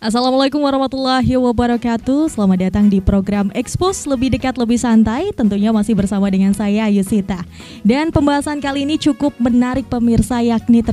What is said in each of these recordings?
Assalamualaikum warahmatullahi wabarakatuh. Selamat datang di program Expose Lebih Dekat Lebih Santai. Tentunya masih bersama dengan saya Yusita. Dan pembahasan kali ini cukup menarik pemirsa, yakni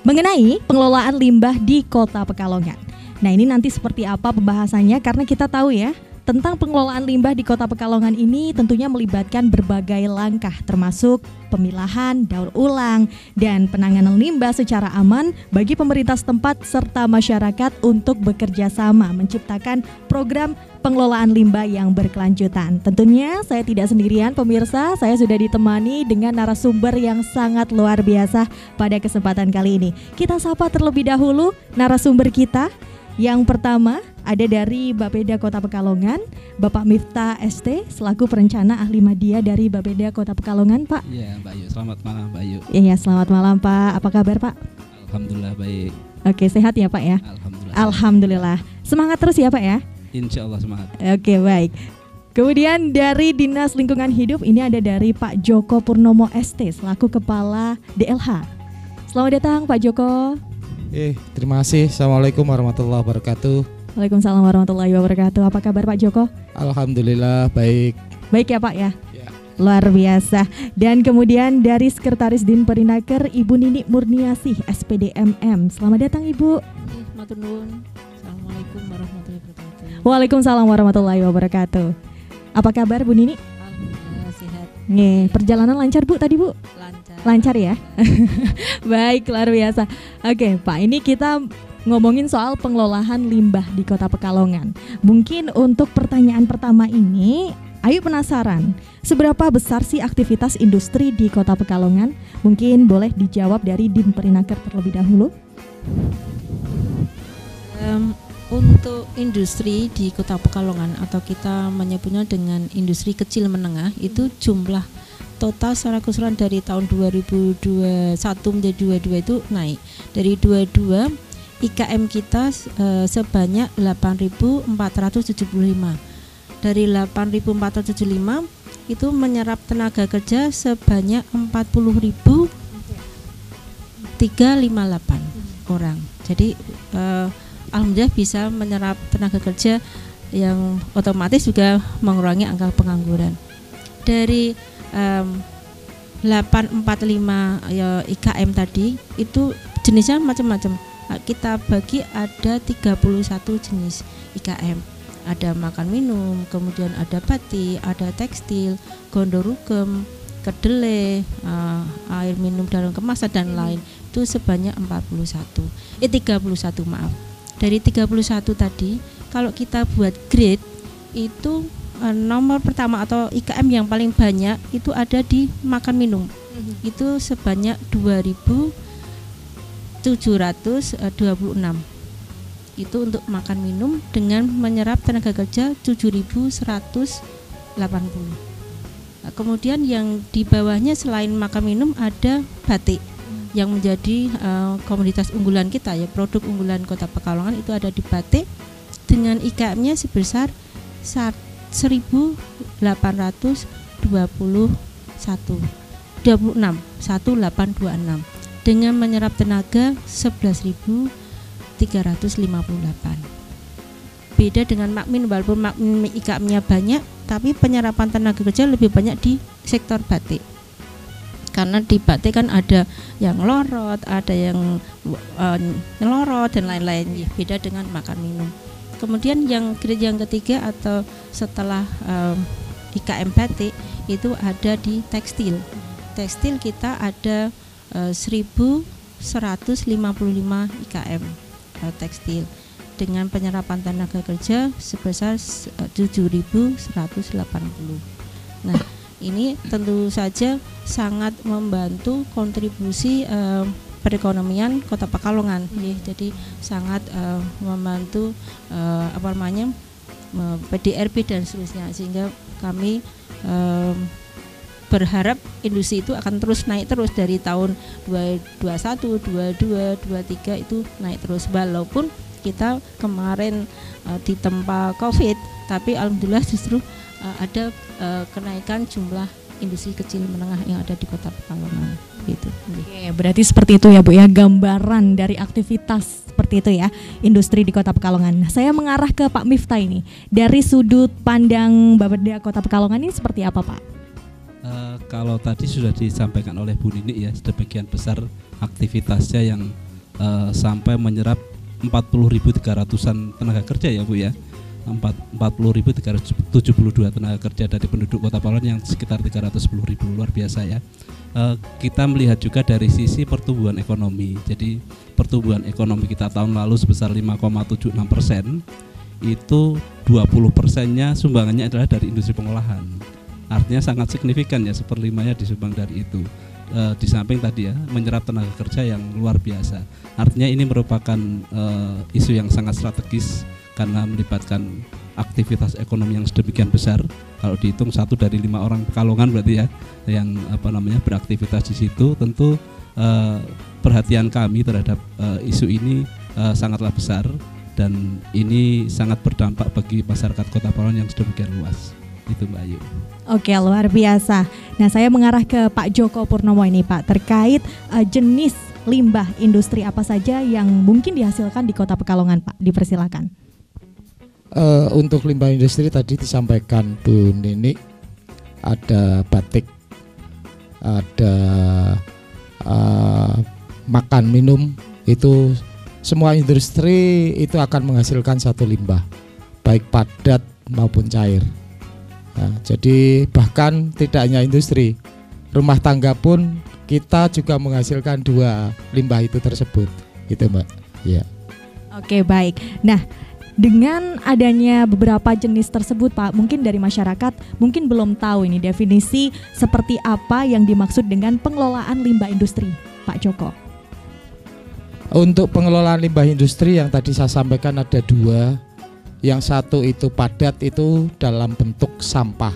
mengenai pengelolaan limbah di Kota Pekalongan. Nah, ini nanti seperti apa pembahasannya, karena kita tahu ya, tentang pengelolaan limbah di Kota Pekalongan ini tentunya melibatkan berbagai langkah, termasuk pemilahan, daur ulang, dan penanganan limbah secara aman bagi pemerintah setempat serta masyarakat untuk bekerja sama menciptakan program pengelolaan limbah yang berkelanjutan. Tentunya saya tidak sendirian pemirsa, saya sudah ditemani dengan narasumber yang sangat luar biasa pada kesempatan kali ini. Kita sapa terlebih dahulu narasumber kita. Yang pertama ada dari Bapeda Kota Pekalongan, Bapak Miftah ST selaku perencana ahli media dari Bapeda Kota Pekalongan, Pak. Iya, Mbak Ayu. Selamat malam, Mbak Ayu. Iya, selamat malam, Pak. Apa kabar, Pak? Alhamdulillah baik. Oke, sehat ya, Pak ya? Alhamdulillah. Alhamdulillah. Semangat terus ya, Pak ya? Insya Allah semangat. Oke, baik. Kemudian dari Dinas Lingkungan Hidup ini ada dari Pak Joko Purnomo ST selaku Kepala DLH. Selamat datang, Pak Joko. Terima kasih. Assalamualaikum warahmatullahi wabarakatuh. Waalaikumsalam warahmatullahi wabarakatuh. Apa kabar Pak Joko? Alhamdulillah baik. Baik ya Pak ya? Ya. Luar biasa. Dan kemudian dari Sekretaris Dinperinaker Ibu Nini Murniasih SPDMM. Selamat datang Ibu. Matur nuwun. Assalamualaikum warahmatullahi wabarakatuh. Waalaikumsalam warahmatullahi wabarakatuh. Apa kabar Bu Nini? Alhamdulillah sehat. Perjalanan lancar Bu tadi Bu? Lancar ya? Baik, luar biasa. Oke Pak, ini kita ngomongin soal pengelolaan limbah di Kota Pekalongan. Mungkin untuk pertanyaan pertama ini, Ayu penasaran, seberapa besar sih aktivitas industri di Kota Pekalongan? Mungkin boleh dijawab dari Dinperinaker terlebih dahulu. Untuk industri di Kota Pekalongan atau kita menyebutnya dengan industri kecil menengah, itu jumlah total secara keseluruhan dari tahun 2021 menjadi 22 itu naik. Dari 22 IKM kita sebanyak 8.475. Dari 8.475 itu menyerap tenaga kerja sebanyak 40.358 orang. Jadi alhamdulillah bisa menyerap tenaga kerja yang otomatis juga mengurangi angka pengangguran. Dari 845 ya, IKM tadi itu jenisnya macam-macam. Kita bagi ada 31 jenis IKM. Ada makan minum, kemudian ada batik, ada tekstil, gondorugem, kedelai, air minum dalam kemasan dan lain. Itu sebanyak 31 maaf. Dari 31 tadi kalau kita buat grade itu nomor pertama atau IKM yang paling banyak itu ada di makan minum. Itu sebanyak 2.726. Itu untuk makan minum dengan menyerap tenaga kerja 7.180. Kemudian yang di bawahnya selain makan minum ada batik yang menjadi komoditas unggulan kita ya, produk unggulan Kota Pekalongan itu ada di batik dengan IKM-nya sebesar 1.826 dengan menyerap tenaga 11.358. Beda dengan makmin, walaupun makmin IKM-nya banyak, tapi penyerapan tenaga kerja lebih banyak di sektor batik. Karena di batik kan ada yang lorot, ada yang nyelorot dan lain-lain. Beda dengan makan minum. Kemudian yang grade yang ketiga atau setelah IKM batik itu ada di tekstil. Tekstil kita ada 1.155 IKM tekstil dengan penyerapan tenaga kerja sebesar 7.180. Nah, ini tentu saja sangat membantu kontribusi perekonomian Kota Pekalongan. Jadi sangat membantu PDRB dan seterusnya, sehingga kami berharap industri itu akan terus naik terus dari tahun 2021, 22, 23 itu naik terus, walaupun kita kemarin ditempa Covid, tapi alhamdulillah justru ada kenaikan jumlah industri kecil menengah yang ada di Kota Pekalongan gitu. Oke, berarti seperti itu ya Bu ya, gambaran dari aktivitas seperti seperti itu ya, industri di Kota Pekalongan. Nah, saya mengarah ke Pak Miftah ini. Dari sudut pandang Bapeda Kota Pekalongan ini seperti apa, Pak? Kalau tadi sudah disampaikan oleh Bu Nini ya, sebagian besar aktivitasnya yang sampai menyerap 40.300-an tenaga kerja ya Bu ya. 40.372 tenaga kerja dari penduduk Kota Pekalongan yang sekitar 310.000, luar biasa ya. Kita melihat juga dari sisi pertumbuhan ekonomi. Jadi pertumbuhan ekonomi kita tahun lalu sebesar 5,76%, itu 20%-nya sumbangannya adalah dari industri pengolahan. Artinya sangat signifikan ya, 1/5-nya disumbang dari itu. Di samping tadi ya, menyerap tenaga kerja yang luar biasa. Artinya ini merupakan isu yang sangat strategis karena melibatkan aktivitas ekonomi yang sedemikian besar. Kalau dihitung 1 dari 5 orang Pekalongan berarti ya yang beraktivitas di situ. Tentu perhatian kami terhadap isu ini sangatlah besar, dan ini sangat berdampak bagi masyarakat Kota Pekalongan yang sedemikian luas. Itu Mbak Ayu. Oke, luar biasa. Nah, saya mengarah ke Pak Joko Purnomo ini Pak, terkait jenis limbah industri apa saja yang mungkin dihasilkan di Kota Pekalongan Pak, dipersilakan. Untuk limbah industri tadi disampaikan Bu Nini, ada batik, ada makan minum, itu semua industri itu akan menghasilkan satu limbah, baik padat maupun cair. Nah, jadi bahkan tidak hanya industri, rumah tangga pun kita juga menghasilkan 2 limbah itu tersebut, gitu Mbak. Ya. Oke, baik. Nah, dengan adanya beberapa jenis tersebut Pak, mungkin dari masyarakat mungkin belum tahu ini definisi seperti apa yang dimaksud dengan pengelolaan limbah industri, Pak Joko. Untuk pengelolaan limbah industri yang tadi saya sampaikan ada 2. Yang satu itu padat, itu dalam bentuk sampah.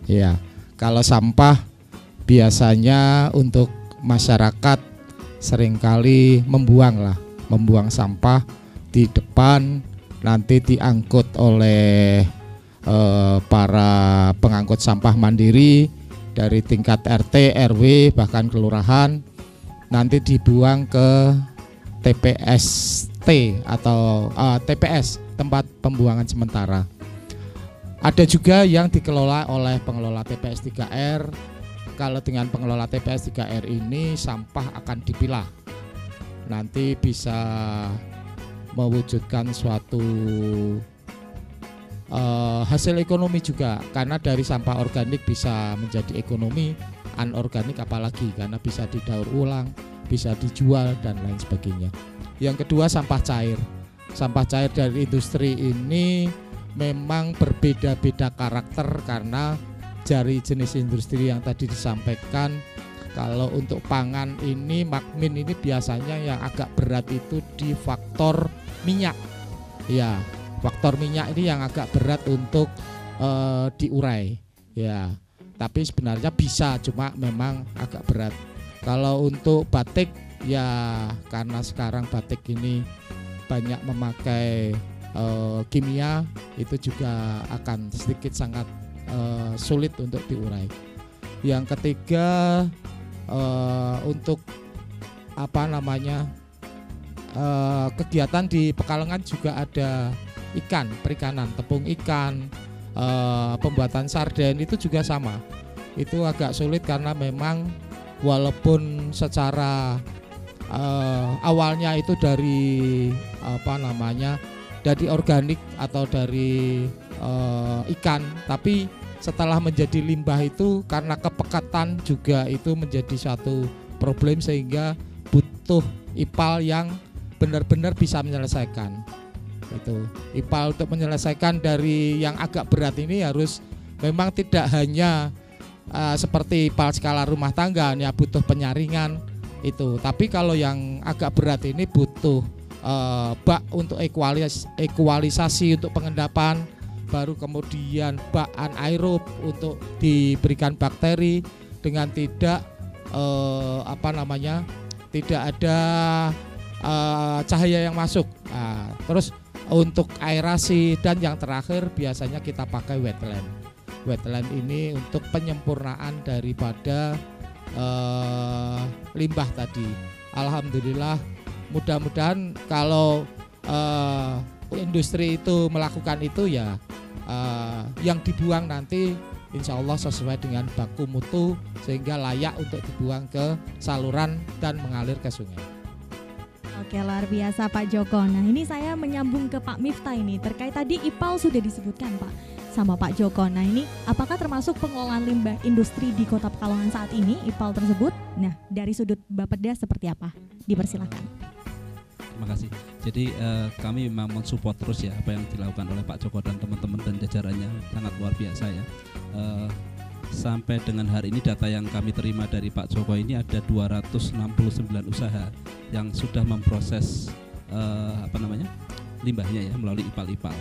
Ya, kalau sampah biasanya untuk masyarakat seringkali membuang sampah di depan, nanti diangkut oleh para pengangkut sampah mandiri dari tingkat RT, RW, bahkan kelurahan, nanti dibuang ke TPST atau TPS, tempat pembuangan sementara. Ada juga yang dikelola oleh pengelola TPS 3R. Kalau dengan pengelola TPS 3R ini sampah akan dipilah, nanti bisa mewujudkan suatu hasil ekonomi juga, karena dari sampah organik bisa menjadi ekonomi, anorganik apalagi, karena bisa didaur ulang, bisa dijual dan lain sebagainya. Yang kedua, sampah cair. Sampah cair dari industri ini memang berbeda-beda karakter karena dari jenis industri yang tadi disampaikan. Kalau untuk pangan ini, Makmin ini biasanya yang agak berat itu di faktor minyak. Ya, faktor minyak ini yang agak berat untuk diurai. Ya, tapi sebenarnya bisa, cuma memang agak berat. Kalau untuk batik, ya karena sekarang batik ini banyak memakai kimia, itu juga akan sedikit sangat sulit untuk diurai. Yang ketiga, untuk kegiatan di Pekalongan juga ada ikan, perikanan, tepung ikan, pembuatan sarden, itu juga sama. Itu agak sulit karena memang walaupun secara awalnya itu dari dari organik atau dari ikan, tapi setelah menjadi limbah itu karena kepekatan juga itu menjadi satu problem, sehingga butuh IPAL yang benar-benar bisa menyelesaikan. Itu IPAL untuk menyelesaikan dari yang agak berat ini harus memang tidak hanya seperti IPAL skala rumah tangga, ya butuh penyaringan itu. Tapi kalau yang agak berat ini butuh bak untuk ekualisasi untuk pengendapan, baru kemudian bak anaerob untuk diberikan bakteri dengan tidak tidak ada cahaya yang masuk. Terus untuk aerasi, dan yang terakhir biasanya kita pakai wetland. Wetland ini untuk penyempurnaan daripada limbah tadi. Alhamdulillah mudah-mudahan kalau industri itu melakukan itu ya yang dibuang nanti insya Allah sesuai dengan baku mutu sehingga layak untuk dibuang ke saluran dan mengalir ke sungai. Oke, luar biasa Pak Joko. Nah ini saya menyambung ke Pak Miftah ini terkait tadi IPAL sudah disebutkan Pak sama Pak Joko. Nah ini apakah termasuk pengelolaan limbah industri di Kota Pekalongan saat ini IPAL tersebut? Nah dari sudut Bapeda seperti apa? Dipersilakan. Terima kasih. Jadi kami memang mensupport terus ya apa yang dilakukan oleh Pak Joko dan teman-teman dan jajarannya, sangat luar biasa ya. Sampai dengan hari ini data yang kami terima dari Pak Joko ini ada 269 usaha yang sudah memproses limbahnya ya melalui IPAL-IPAL.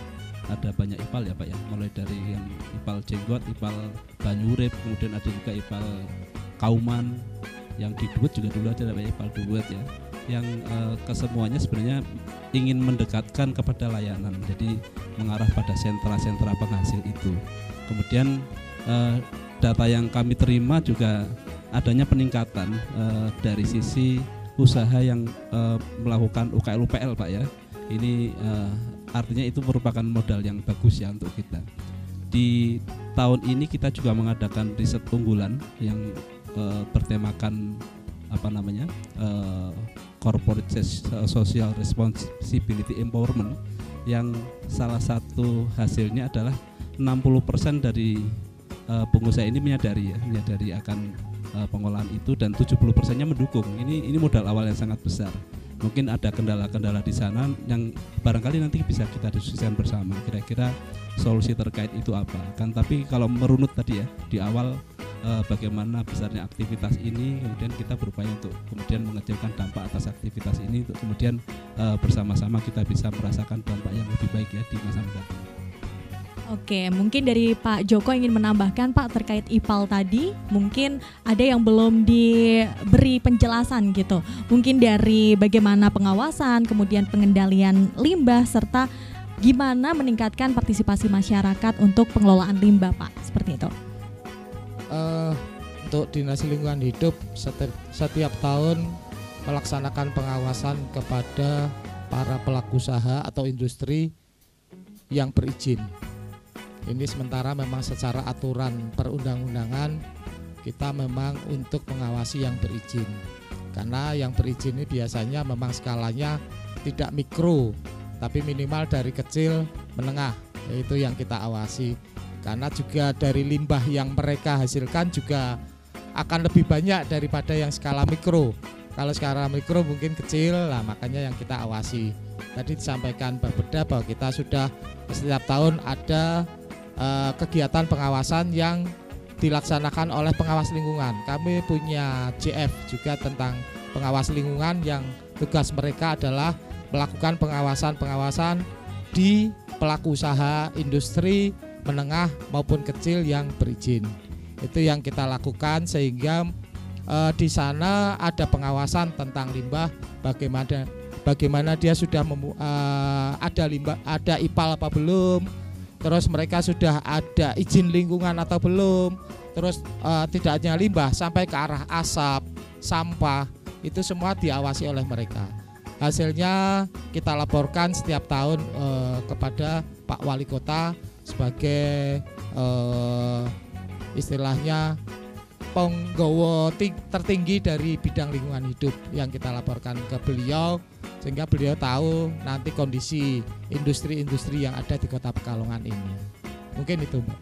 Ada banyak IPAL ya Pak ya, mulai dari yang IPAL Jenggot, IPAL Banyurip, kemudian ada juga IPAL Kauman, yang di Duet juga dulu ada IPAL Duet ya, yang kesemuanya sebenarnya ingin mendekatkan kepada layanan, jadi mengarah pada sentra-sentra penghasil itu. Kemudian data yang kami terima juga adanya peningkatan dari sisi usaha yang melakukan UKL-UPL Pak ya. Ini artinya itu merupakan modal yang bagus ya untuk kita. Di tahun ini kita juga mengadakan riset unggulan yang bertemakan corporate social responsibility empowerment, yang salah satu hasilnya adalah 60% dari pengusaha ini menyadari akan pengolahan itu dan 70%-nya mendukung. Ini modal awal yang sangat besar. Mungkin ada kendala-kendala di sana yang barangkali nanti bisa kita diskusikan bersama. Kira-kira solusi terkait itu apa? Kan tapi kalau merunut tadi ya di awal bagaimana besarnya aktivitas ini, kemudian kita berupaya untuk kemudian mengecilkan dampak atas aktivitas ini untuk kemudian bersama-sama kita bisa merasakan dampak yang lebih baik ya di masa mendatang. Oke, mungkin dari Pak Joko ingin menambahkan Pak terkait IPAL tadi, mungkin ada yang belum diberi penjelasan gitu. Mungkin dari bagaimana pengawasan, kemudian pengendalian limbah, serta gimana meningkatkan partisipasi masyarakat untuk pengelolaan limbah Pak, seperti itu. Untuk Dinas Lingkungan Hidup setiap tahun melaksanakan pengawasan kepada para pelaku usaha atau industri yang berizin. Ini sementara memang secara aturan perundang-undangan kita memang untuk mengawasi yang berizin. Karena yang berizin ini biasanya memang skalanya tidak mikro, tapi minimal dari kecil menengah, itu yang kita awasi. Karena juga dari limbah yang mereka hasilkan juga akan lebih banyak daripada yang skala mikro. Kalau skala mikro mungkin kecil, lah makanya yang kita awasi. Tadi disampaikan Bapeda bahwa kita sudah setiap tahun ada kegiatan pengawasan yang dilaksanakan oleh pengawas lingkungan. Kami punya JF juga tentang pengawas lingkungan yang tugas mereka adalah melakukan pengawasan di pelaku usaha industri menengah maupun kecil yang berizin. Itu yang kita lakukan sehingga di sana ada pengawasan tentang limbah, bagaimana dia sudah ada limbah, ada IPAL apa belum. Terus mereka sudah ada izin lingkungan atau belum. Terus tidak hanya limbah, sampai ke arah asap, sampah, itu semua diawasi oleh mereka. Hasilnya kita laporkan setiap tahun kepada Pak Wali Kota sebagai istilahnya penggawa tertinggi dari bidang lingkungan hidup yang kita laporkan ke beliau, sehingga beliau tahu nanti kondisi industri-industri yang ada di Kota Pekalongan ini. Mungkin itu Mbak.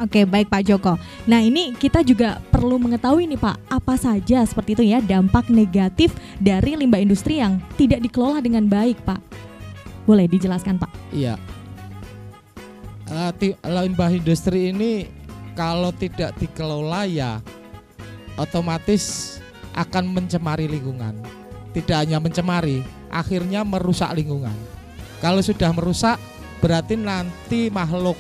Oke, baik Pak Joko. Nah ini kita juga perlu mengetahui nih Pak, apa saja seperti itu ya dampak negatif dari limbah industri yang tidak dikelola dengan baik Pak. Boleh dijelaskan Pak? Iya, limbah industri ini kalau tidak dikelola ya otomatis akan mencemari lingkungan. Tidak hanya mencemari, akhirnya merusak lingkungan. Kalau sudah merusak, berarti nanti makhluk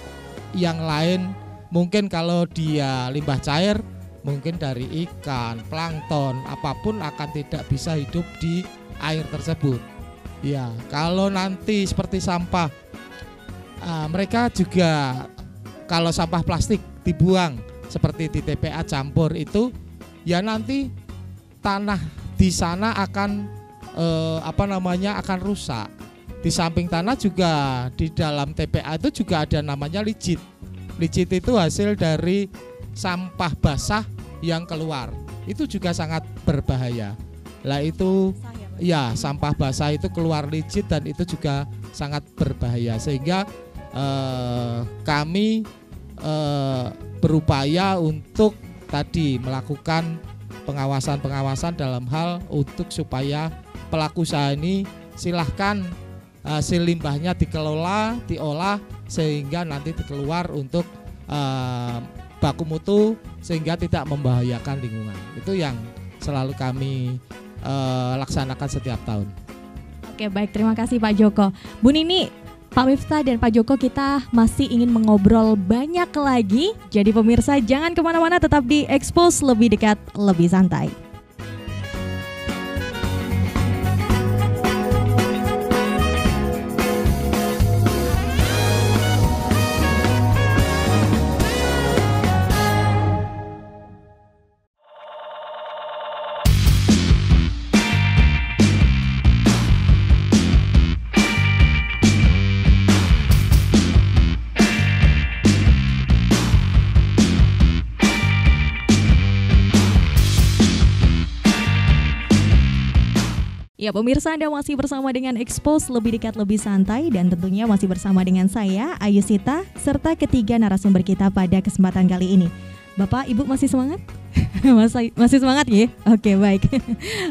yang lain, mungkin kalau dia limbah cair, mungkin dari ikan, plankton, apapun akan tidak bisa hidup di air tersebut. Ya, kalau nanti seperti sampah, mereka juga kalau sampah plastik dibuang seperti di TPA campur itu, ya nanti tanah di sana akan akan rusak. Di samping tanah juga di dalam TPA itu juga ada namanya licit. Licit itu hasil dari sampah basah yang keluar. Itu juga sangat berbahaya. Lah itu ya sampah basah itu keluar licit dan itu juga sangat berbahaya, sehingga kami berupaya untuk tadi melakukan pengawasan dalam hal untuk supaya pelaku usaha ini silahkan hasil limbahnya dikelola, diolah sehingga nanti keluar untuk baku mutu sehingga tidak membahayakan lingkungan. Itu yang selalu kami laksanakan setiap tahun. Oke, baik, terima kasih Pak Joko. Bu Nini, Pak Miftah dan Pak Joko, kita masih ingin mengobrol banyak lagi. Jadi pemirsa jangan kemana-mana, tetap di Expose Lebih Dekat Lebih Santai. Ya pemirsa, Anda masih bersama dengan Expose Lebih Dekat Lebih Santai, dan tentunya masih bersama dengan saya, Ayu Sita, serta ketiga narasumber kita pada kesempatan kali ini. Bapak, Ibu masih semangat? masih semangat ya? Oke, baik.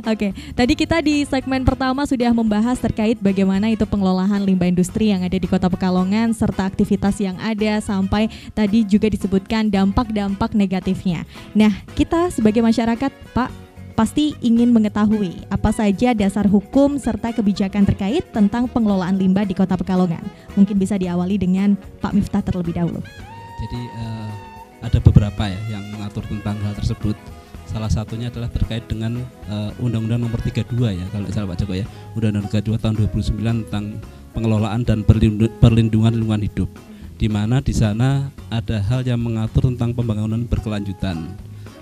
Oke, tadi kita di segmen pertama sudah membahas terkait bagaimana itu pengelolaan limbah industri yang ada di Kota Pekalongan serta aktivitas yang ada, sampai tadi juga disebutkan dampak-dampak negatifnya. Nah, kita sebagai masyarakat, Pak, pasti ingin mengetahui apa saja dasar hukum serta kebijakan terkait tentang pengelolaan limbah di Kota Pekalongan. Mungkin bisa diawali dengan Pak Miftah terlebih dahulu. Jadi ada beberapa ya yang mengatur tentang hal tersebut. Salah satunya adalah terkait dengan Undang-Undang Nomor 32 ya, kalau tidak salah Pak Joko ya, Undang-Undang 32 tahun 2009 tentang pengelolaan dan perlindungan lingkungan hidup, di mana di sana ada hal yang mengatur tentang pembangunan berkelanjutan.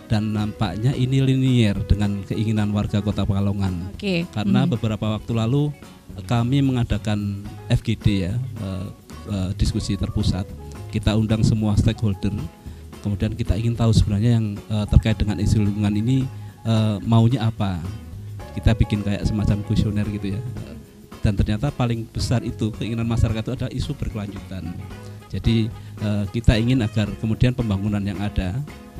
Dan nampaknya ini linier dengan keinginan warga Kota Pekalongan. Karena beberapa waktu lalu kami mengadakan FGD ya, diskusi terpusat. Kita undang semua stakeholder. Kemudian kita ingin tahu sebenarnya yang terkait dengan isu lingkungan ini maunya apa. Kita bikin kayak semacam kuesioner gitu ya. Dan ternyata paling besar itu keinginan masyarakat itu adalah isu berkelanjutan. Jadi kita ingin agar kemudian pembangunan yang ada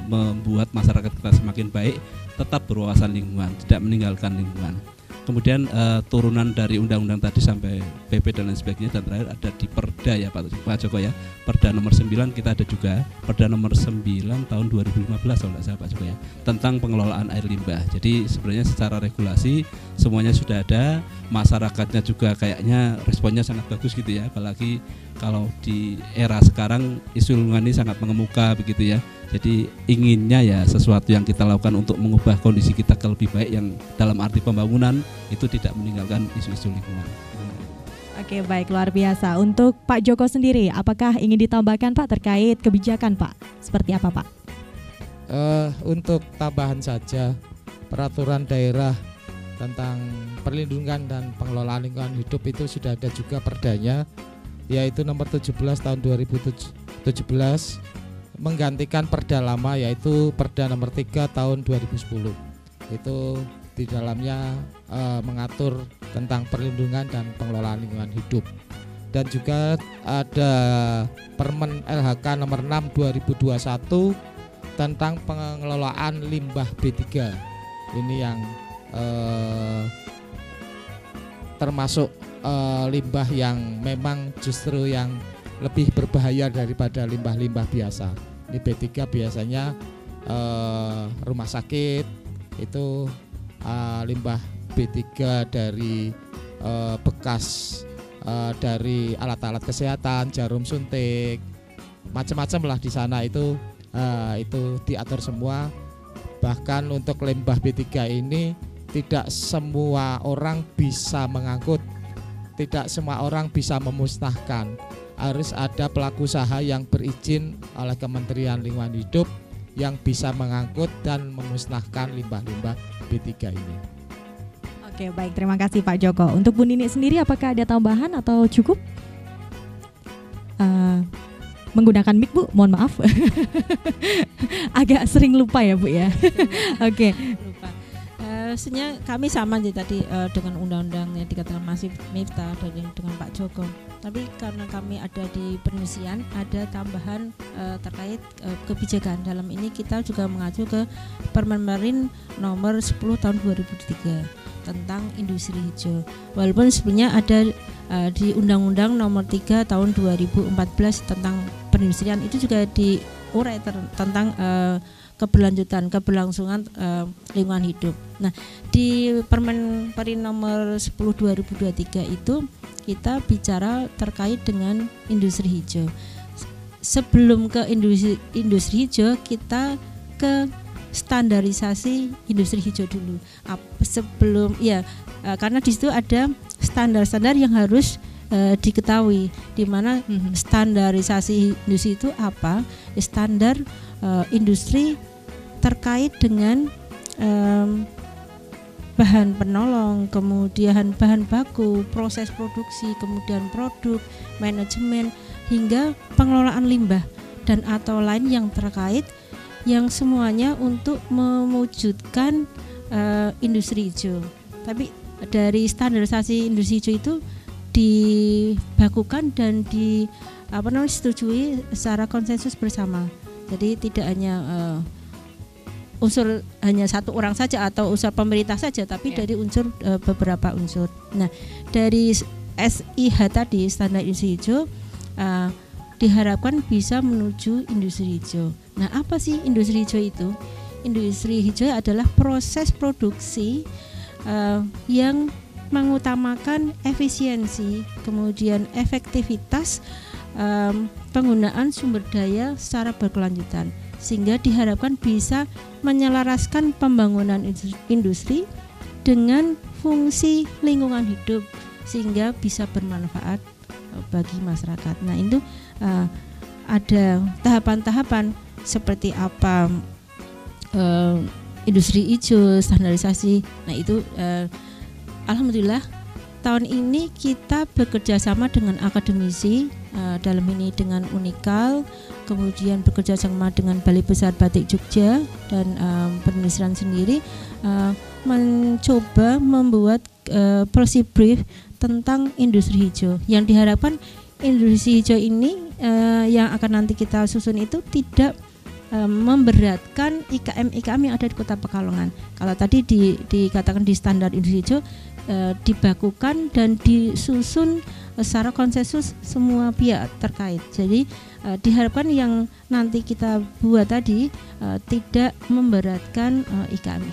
membuat masyarakat kita semakin baik, tetap berwawasan lingkungan, tidak meninggalkan lingkungan. Kemudian turunan dari undang-undang tadi sampai PP dan lain sebagainya, dan terakhir ada di Perda ya Pak Joko ya, Perda nomor 9 kita ada juga, Perda nomor 9 tahun 2015 kalau tidak salah Pak Joko ya, tentang pengelolaan air limbah. Jadi sebenarnya secara regulasi semuanya sudah ada, masyarakatnya juga kayaknya responnya sangat bagus gitu ya, apalagi kalau di era sekarang isu lingkungan ini sangat mengemuka begitu ya. Jadi inginnya ya sesuatu yang kita lakukan untuk mengubah kondisi kita ke lebih baik, yang dalam arti pembangunan itu tidak meninggalkan isu-isu lingkungan. Oke, baik, luar biasa. Untuk Pak Joko sendiri, apakah ingin ditambahkan Pak terkait kebijakan Pak? Seperti apa Pak? Untuk tambahan saja, peraturan daerah tentang perlindungan dan pengelolaan lingkungan hidup itu sudah ada juga perdanya, yaitu nomor 17 tahun 2017, menggantikan perda lama yaitu Perda nomor 3 tahun 2010. Itu di dalamnya mengatur tentang perlindungan dan pengelolaan lingkungan hidup. Dan juga ada Permen LHK nomor 6 2021 tentang pengelolaan limbah B3. Ini yang termasuk limbah yang memang justru yang lebih berbahaya daripada limbah-limbah biasa. Ini B3 biasanya rumah sakit itu limbah B3 dari bekas dari alat-alat kesehatan, jarum suntik, macam-macam lah di sana itu diatur semua. Bahkan untuk limbah B3 ini tidak semua orang bisa mengangkut, tidak semua orang bisa memusnahkan. Harus ada pelaku usaha yang berizin oleh Kementerian Lingkungan Hidup yang bisa mengangkut dan memusnahkan limbah-limbah B3 ini. Oke, baik, terima kasih Pak Joko. Untuk Bu Nini sendiri apakah ada tambahan atau cukup? Menggunakan mic Bu, mohon maaf. Agak sering lupa ya Bu ya. Oke. Lupa. Sebenarnya kami sama tadi dengan undang-undang yang dikatakan masih Miftah dengan Pak Joko. Tapi karena kami ada di perindustrian, ada tambahan terkait kebijakan. Dalam ini kita juga mengacu ke Permen nomor 10 tahun 2003 tentang industri hijau. Walaupun sebenarnya ada di Undang-Undang nomor 3 tahun 2014 tentang perindustrian, itu juga diurai tentang keberlangsungan lingkungan hidup. Nah, di Permen nomor 10 2023 itu kita bicara terkait dengan industri hijau. Sebelum ke industri hijau, kita ke standarisasi industri hijau dulu. Karena di situ ada standar-standar yang harus diketahui, di mana standarisasi industri itu apa? Standar industri terkait dengan bahan penolong, kemudian bahan baku, proses produksi, kemudian produk, manajemen, hingga pengelolaan limbah dan atau lain yang terkait, yang semuanya untuk mewujudkan industri hijau. Tapi dari standarisasi industri hijau itu dibakukan dan disetujui secara konsensus bersama. Jadi tidak hanya unsur hanya satu orang saja atau unsur pemerintah saja, tapi dari unsur beberapa unsur. Nah, dari SIH tadi, standar industri hijau, diharapkan bisa menuju industri hijau. Nah, apa sih industri hijau itu? Industri hijau adalah proses produksi yang mengutamakan efisiensi, kemudian efektivitas penggunaan sumber daya secara berkelanjutan, sehingga diharapkan bisa menyelaraskan pembangunan industri dengan fungsi lingkungan hidup, sehingga bisa bermanfaat bagi masyarakat. Nah, itu ada tahapan-tahapan seperti apa industri hijau, standarisasi. Nah, itu alhamdulillah tahun ini kita bekerja sama dengan akademisi, dalam ini dengan Unikal, kemudian bekerja sama dengan Balai Besar Batik Jogja dan perindustrian sendiri, mencoba membuat policy brief tentang industri hijau. Yang diharapkan industri hijau ini yang akan nanti kita susun itu tidak memberatkan IKM yang ada di Kota Pekalongan. Kalau tadi dikatakan di standar industri hijau, dibakukan dan disusun secara konsensus semua pihak terkait. Jadi diharapkan yang nanti kita buat tadi tidak memberatkan IKM.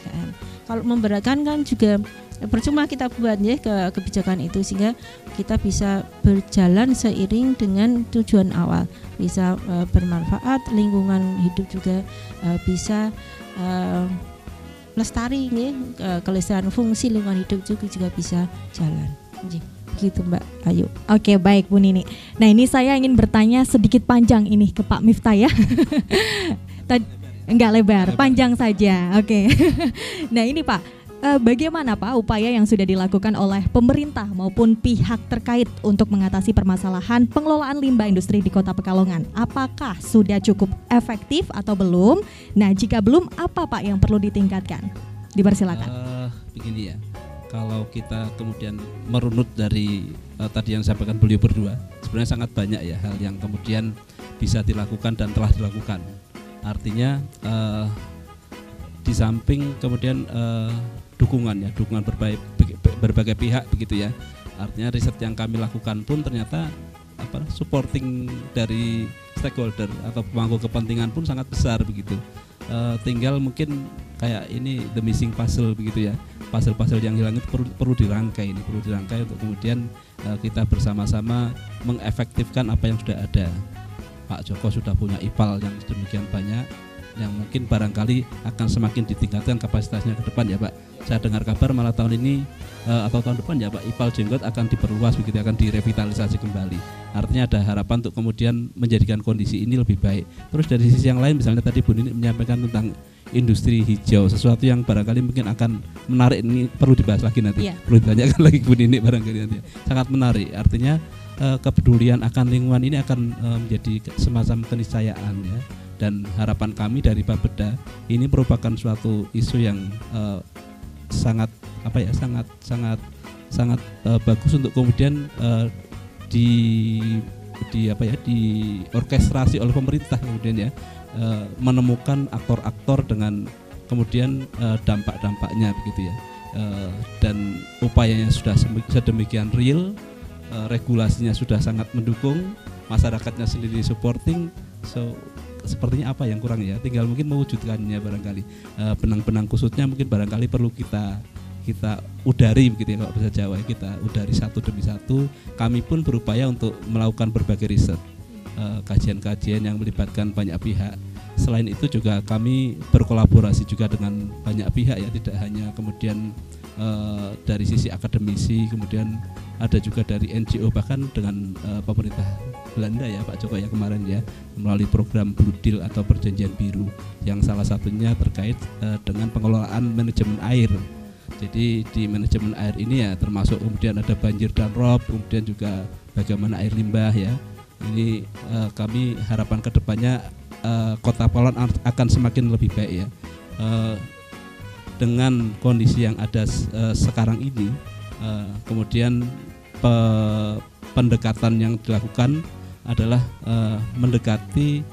Kalau memberatkan kan juga percuma kita buatnya kebijakan itu, sehingga kita bisa berjalan seiring dengan tujuan awal, bisa bermanfaat, lingkungan hidup juga bisa lestari, kelestarian fungsi lingkungan hidup juga bisa jalan. Gitu Mbak Ayu. Oke, baik Bu Nini. Nah, ini saya ingin bertanya sedikit panjang ini ke Pak Miftah ya. Enggak lebar, panjang saja. Oke. Nah, ini Pak, bagaimana Pak upaya yang sudah dilakukan oleh pemerintah maupun pihak terkait untuk mengatasi permasalahan pengelolaan limbah industri di Kota Pekalongan? Apakah sudah cukup efektif atau belum? Nah, jika belum, apa Pak yang perlu ditingkatkan? Dipersilakan. Begini ya, kalau kita kemudian merunut dari tadi yang disampaikan beliau berdua, sebenarnya sangat banyak ya hal yang kemudian bisa dilakukan dan telah dilakukan. Artinya di samping kemudian dukungan berbagai pihak begitu ya. Artinya riset yang kami lakukan pun ternyata supporting dari stakeholder atau pemangku kepentingan pun sangat besar begitu. Tinggal mungkin kayak ini the missing puzzle begitu ya. Puzzle-puzzle yang hilang itu perlu dirangkai untuk kemudian kita bersama-sama mengefektifkan apa yang sudah ada. Pak Joko sudah punya IPAL yang sedemikian banyak, yang mungkin barangkali akan semakin ditingkatkan kapasitasnya ke depan ya Pak. Saya dengar kabar malah tahun ini atau tahun depan ya Pak, IPAL jenggot akan diperluas begitu, akan direvitalisasi kembali. Artinya ada harapan untuk kemudian menjadikan kondisi ini lebih baik. Terus dari sisi yang lain, misalnya tadi Bu Nini menyampaikan tentang industri hijau, sesuatu yang barangkali mungkin akan menarik. Ini perlu dibahas lagi nanti, perlu ditanyakan lagi Bu Nini barangkali nanti. Sangat menarik, artinya kepedulian akan lingkungan ini akan menjadi semacam keniscayaan ya. Dan harapan kami dari Bapeda ini merupakan suatu isu yang sangat bagus untuk kemudian diorkestrasi oleh pemerintah kemudian ya, menemukan aktor-aktor dengan kemudian dampak-dampaknya begitu ya, dan upayanya sudah sedemikian real, regulasinya sudah sangat mendukung, masyarakatnya sendiri supporting, so sepertinya apa yang kurang ya, tinggal mungkin mewujudkannya barangkali. Benang-benang khususnya mungkin barangkali perlu kita udari begitu ya, kalau bahasa Jawa kita udari satu demi satu. Kami pun berupaya untuk melakukan berbagai riset, kajian-kajian yang melibatkan banyak pihak. Selain itu juga kami berkolaborasi juga dengan banyak pihak ya, tidak hanya kemudian dari sisi akademisi, kemudian ada juga dari NGO, bahkan dengan pemerintah Belanda ya Pak Joko ya kemarin ya, melalui program Blue Deal atau perjanjian biru yang salah satunya terkait dengan pengelolaan manajemen air. Jadi di manajemen air ini ya termasuk kemudian ada banjir dan rob, kemudian juga bagaimana air limbah ya. Ini kami harapan kedepannya Kota Pahlawan akan semakin lebih baik ya. Dengan kondisi yang ada sekarang ini, kemudian pendekatan yang dilakukan adalah mendekati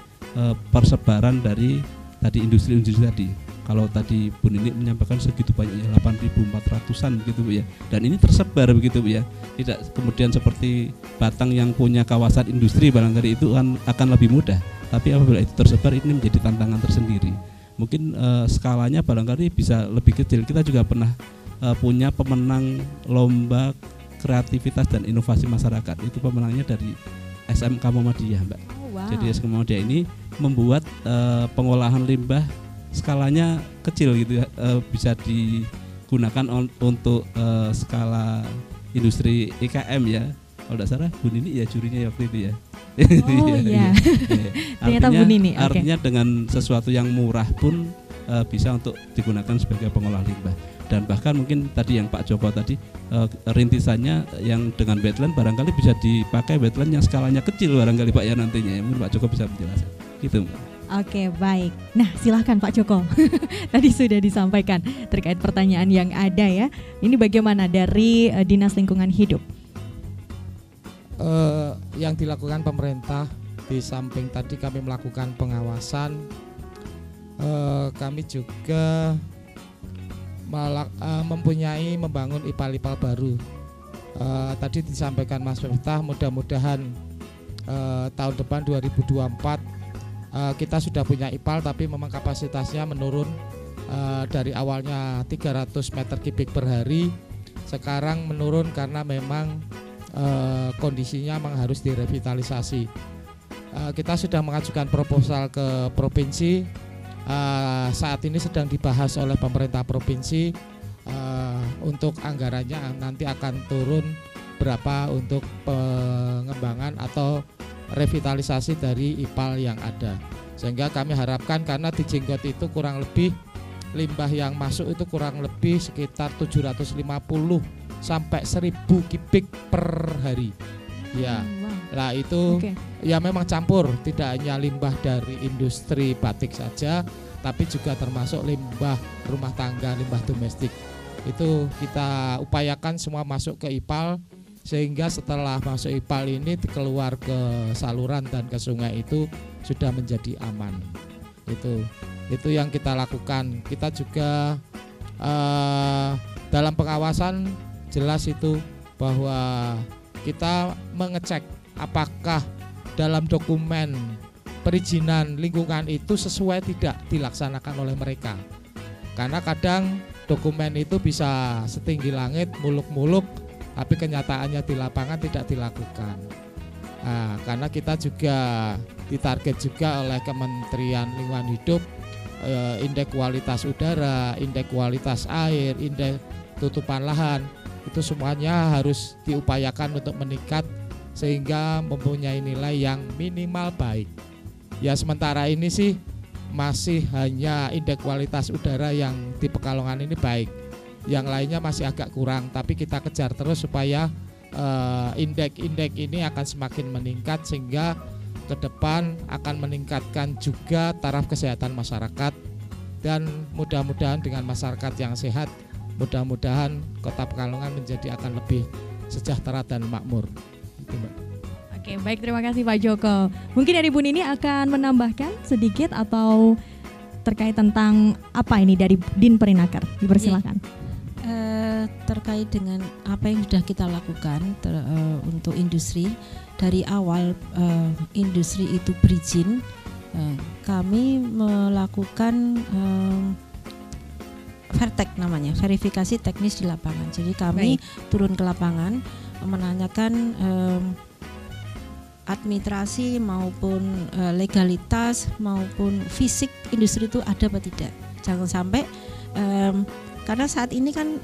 persebaran dari tadi industri-industri tadi. Kalau tadi Bu Nini menyampaikan segitu banyaknya 8.400-an begitu Bu ya. Dan ini tersebar begitu Bu ya. Tidak kemudian seperti Batang yang punya kawasan industri barangkali itu akan lebih mudah. Tapi apabila itu tersebar ini menjadi tantangan tersendiri. Mungkin skalanya barangkali bisa lebih kecil. Kita juga pernah punya pemenang lomba kreativitas dan inovasi masyarakat. Itu pemenangnya dari SMK Muhammadiyah Mbak. Jadi SMK Muhammadiyah ini membuat pengolahan limbah skalanya kecil gitu ya, bisa digunakan untuk skala industri IKM ya. Kalau tidak salah Bu Nini ya jurinya waktu itu ya. Oh iya. Artinya dengan sesuatu yang murah pun bisa untuk digunakan sebagai pengolah limbah. Dan bahkan mungkin tadi yang Pak Joko tadi rintisannya yang dengan wetland barangkali bisa dipakai wetland yang skalanya kecil barangkali Pak ya nantinya. Mungkin Pak Joko bisa menjelaskan. Gitu Mbak. Oke, baik. Nah, silahkan Pak Joko. Tadi sudah disampaikan terkait pertanyaan yang ada ya. Ini bagaimana dari Dinas Lingkungan Hidup? Yang dilakukan pemerintah, di samping tadi kami melakukan pengawasan, kami juga mempunyai membangun IPAL-IPAL baru. Tadi disampaikan Mas Miftah, mudah-mudahan tahun depan 2024 kita sudah punya IPAL, tapi memang kapasitasnya menurun dari awalnya 300 meter kubik per hari, sekarang menurun karena memang kondisinya memang harus direvitalisasi. Kita sudah mengajukan proposal ke provinsi, saat ini sedang dibahas oleh pemerintah provinsi, untuk anggarannya nanti akan turun berapa untuk pengembangan atau revitalisasi dari IPAL yang ada. Sehingga kami harapkan, karena di Jenggot itu kurang lebih limbah yang masuk itu kurang lebih sekitar 750 sampai 1000 kubik per hari. Ya. Lah itu ya memang campur, tidak hanya limbah dari industri batik saja, tapi juga termasuk limbah rumah tangga, limbah domestik. Itu kita upayakan semua masuk ke IPAL, sehingga setelah masuk IPAL ini keluar ke saluran dan ke sungai itu sudah menjadi aman. Itu yang kita lakukan. Kita juga dalam pengawasan jelas itu bahwa kita mengecek apakah dalam dokumen perizinan lingkungan itu sesuai tidak dilaksanakan oleh mereka. Karena kadang dokumen itu bisa setinggi langit, muluk-muluk, tapi kenyataannya di lapangan tidak dilakukan. Nah, karena kita juga ditarget juga oleh Kementerian Lingkungan Hidup, indeks kualitas udara, indeks kualitas air, indeks tutupan lahan, itu semuanya harus diupayakan untuk meningkat sehingga mempunyai nilai yang minimal baik. Ya sementara ini sih masih hanya indeks kualitas udara yang di Pekalongan ini baik, yang lainnya masih agak kurang, tapi kita kejar terus supaya indeks ini akan semakin meningkat sehingga ke depan akan meningkatkan juga taraf kesehatan masyarakat, dan mudah-mudahan dengan masyarakat yang sehat, mudah-mudahan Kota Pekalongan menjadi akan lebih sejahtera dan makmur. Itu, Mbak. Oke, baik, terima kasih Pak Joko. Mungkin dari Bu Nini akan menambahkan sedikit atau terkait tentang apa ini dari Din Perinaker, dipersilakan. Terkait dengan apa yang sudah kita lakukan untuk industri dari awal industri itu berizin, kami melakukan VERTEK namanya, verifikasi teknis di lapangan. Jadi kami turun ke lapangan menanyakan administrasi maupun legalitas maupun fisik industri itu ada apa tidak. Jangan sampai karena saat ini kan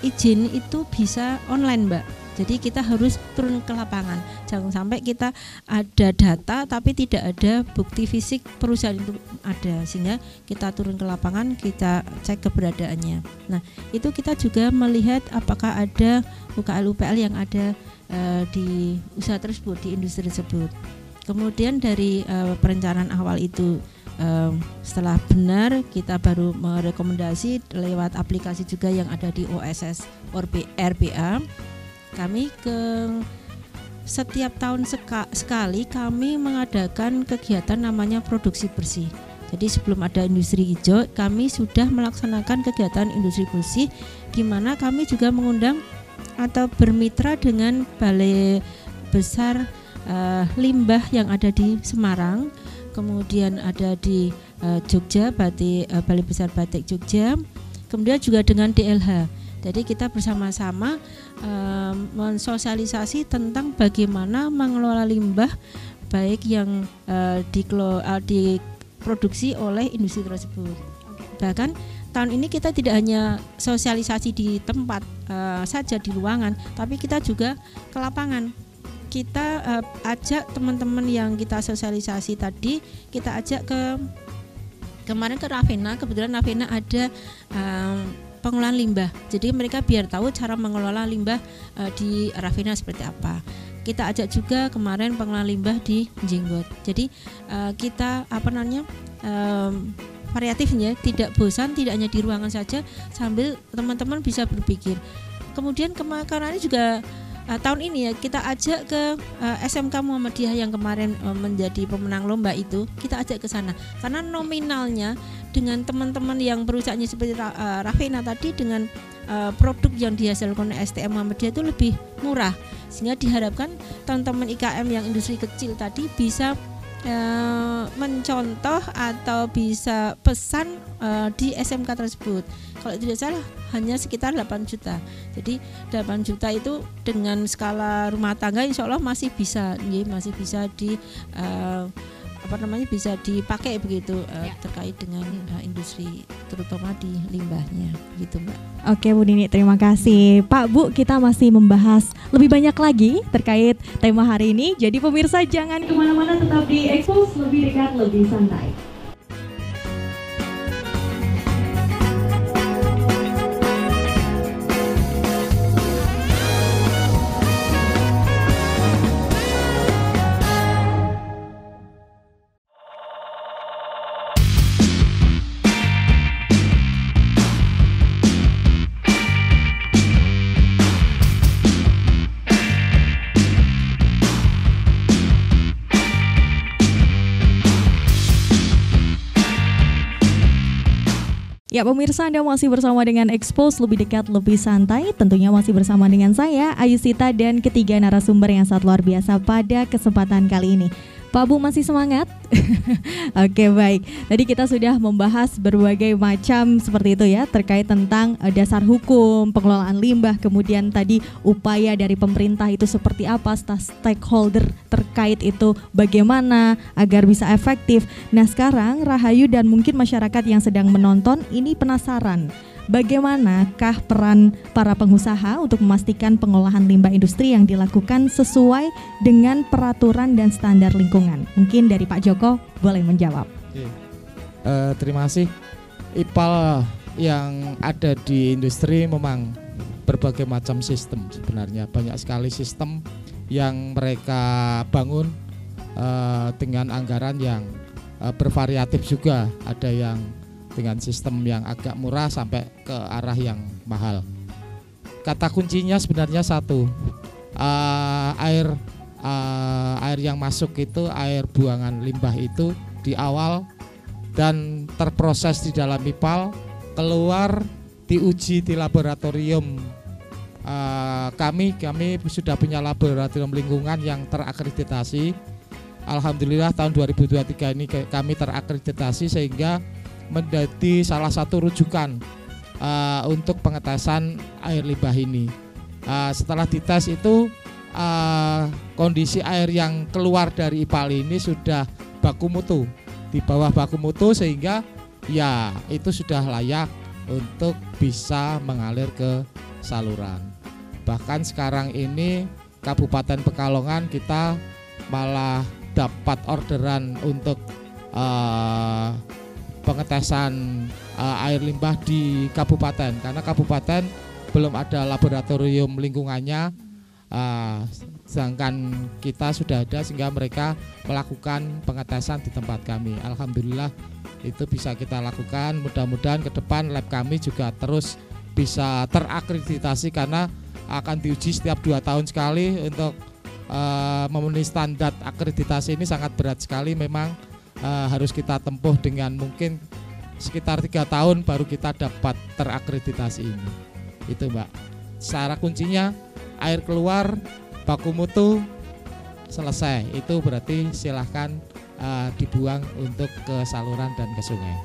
izin itu bisa online, Mbak. Jadi kita harus turun ke lapangan. Jangan sampai kita ada data tapi tidak ada bukti fisik perusahaan itu ada, sehingga kita turun ke lapangan, kita cek keberadaannya. Nah, itu kita juga melihat apakah ada UKL-UPL yang ada di usaha tersebut, di industri tersebut. Kemudian dari perencanaan awal itu, setelah benar, kita baru merekomendasi lewat aplikasi juga yang ada di OSS RPA. Kami setiap tahun sekali kami mengadakan kegiatan namanya produksi bersih. Jadi sebelum ada industri hijau, kami sudah melaksanakan kegiatan industri bersih, di mana kami juga mengundang atau bermitra dengan Balai Besar Limbah yang ada di Semarang, kemudian ada di Jogja, Balai Besar Batik Jogja, kemudian juga dengan DLH. Jadi kita bersama-sama mensosialisasi tentang bagaimana mengelola limbah baik yang diproduksi oleh industri tersebut. Bahkan tahun ini kita tidak hanya sosialisasi di tempat saja di ruangan, tapi kita juga ke lapangan. Kita ajak teman-teman yang kita sosialisasi tadi, kita ajak kemarin ke Ravenna. Kebetulan Ravenna ada pengolahan limbah, jadi mereka biar tahu cara mengelola limbah di Ravenna seperti apa. Kita ajak juga kemarin pengolahan limbah di Jenggot. Jadi kita variatifnya, tidak bosan, tidak hanya di ruangan saja, sambil teman-teman bisa berpikir. Kemudian kemarin juga tahun ini ya kita ajak ke SMK Muhammadiyah yang kemarin menjadi pemenang lomba itu, kita ajak ke sana karena nominalnya dengan teman-teman yang perusahaannya seperti Ravenna tadi, dengan produk yang dihasilkan oleh STM Muhammadiyah itu lebih murah, sehingga diharapkan teman-teman IKM yang industri kecil tadi bisa mencontoh atau bisa pesan di SMK tersebut. Kalau tidak salah hanya sekitar 8 juta. Jadi 8 juta itu dengan skala rumah tangga insya Allah masih bisa bisa dipakai begitu terkait dengan industri terutama di limbahnya gitu, Mbak. Oke Bu Nini, terima kasih. Pak, Bu, kita masih membahas lebih banyak lagi terkait tema hari ini. Jadi pemirsa jangan kemana-mana, tetap di Expose Lebih Dekat Lebih Santai. Ya pemirsa, Anda masih bersama dengan Expose Lebih Dekat Lebih Santai. Tentunya masih bersama dengan saya, Ayu Sita, dan ketiga narasumber yang sangat luar biasa pada kesempatan kali ini. Pak Bu masih semangat? Oke, baik. Tadi kita sudah membahas berbagai macam seperti itu ya, terkait tentang dasar hukum, pengelolaan limbah, kemudian tadi upaya dari pemerintah itu seperti apa, stakeholder terkait itu bagaimana agar bisa efektif. Nah sekarang Rahayu dan mungkin masyarakat yang sedang menonton ini penasaran, bagaimanakah peran para pengusaha untuk memastikan pengolahan limbah industri yang dilakukan sesuai dengan peraturan dan standar lingkungan? Mungkin dari Pak Joko boleh menjawab. Oke. Terima kasih. IPAL yang ada di industri memang berbagai macam sistem sebenarnya, banyak sekali sistem yang mereka bangun dengan anggaran yang bervariatif juga, ada yang dengan sistem yang agak murah sampai ke arah yang mahal. Kata kuncinya sebenarnya satu, air yang masuk itu, air buangan limbah itu di awal dan terproses di dalam IPAL, keluar diuji di laboratorium. Kami sudah punya laboratorium lingkungan yang terakreditasi. Alhamdulillah tahun 2023 ini kami terakreditasi sehingga menjadi salah satu rujukan untuk pengetesan air limbah ini. Setelah dites itu kondisi air yang keluar dari IPAL ini sudah baku mutu, di bawah baku mutu, sehingga ya itu sudah layak untuk bisa mengalir ke saluran. Bahkan sekarang ini Kabupaten Pekalongan kita malah dapat orderan untuk pengetesan air limbah di kabupaten, karena kabupaten belum ada laboratorium lingkungannya, sedangkan kita sudah ada, sehingga mereka melakukan pengetesan di tempat kami. Alhamdulillah itu bisa kita lakukan. Mudah-mudahan ke depan lab kami juga terus bisa terakreditasi, karena akan diuji setiap 2 tahun sekali. Untuk memenuhi standar akreditasi ini sangat berat sekali, memang harus kita tempuh dengan mungkin sekitar 3 tahun baru kita dapat terakreditasi ini. Itu Mbak, secara kuncinya air keluar, baku mutu, selesai. Itu berarti silahkan dibuang untuk ke saluran dan ke sungai.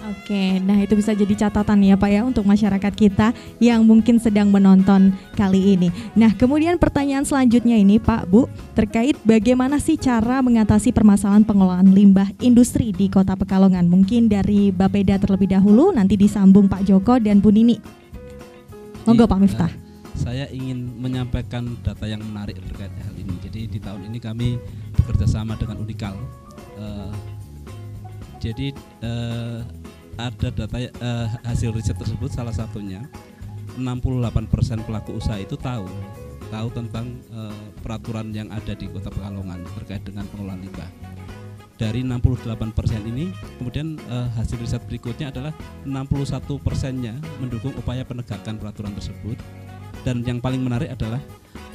Oke, nah itu bisa jadi catatan ya Pak ya untuk masyarakat kita yang mungkin sedang menonton kali ini. Nah kemudian pertanyaan selanjutnya ini Pak Bu, terkait bagaimana sih cara mengatasi permasalahan pengelolaan limbah industri di Kota Pekalongan. Mungkin dari Bapeda terlebih dahulu, nanti disambung Pak Joko dan Bu Nini. Monggo Pak Miftah. Saya ingin menyampaikan data yang menarik terkait hal ini. Jadi di tahun ini kami bekerja sama dengan Unikal. Jadi ada data hasil riset tersebut, salah satunya 68% pelaku usaha itu tahu tentang peraturan yang ada di Kota Pekalongan terkait dengan pengelolaan limbah. Dari 68% ini, kemudian hasil riset berikutnya adalah 61%-nya mendukung upaya penegakan peraturan tersebut. Dan yang paling menarik adalah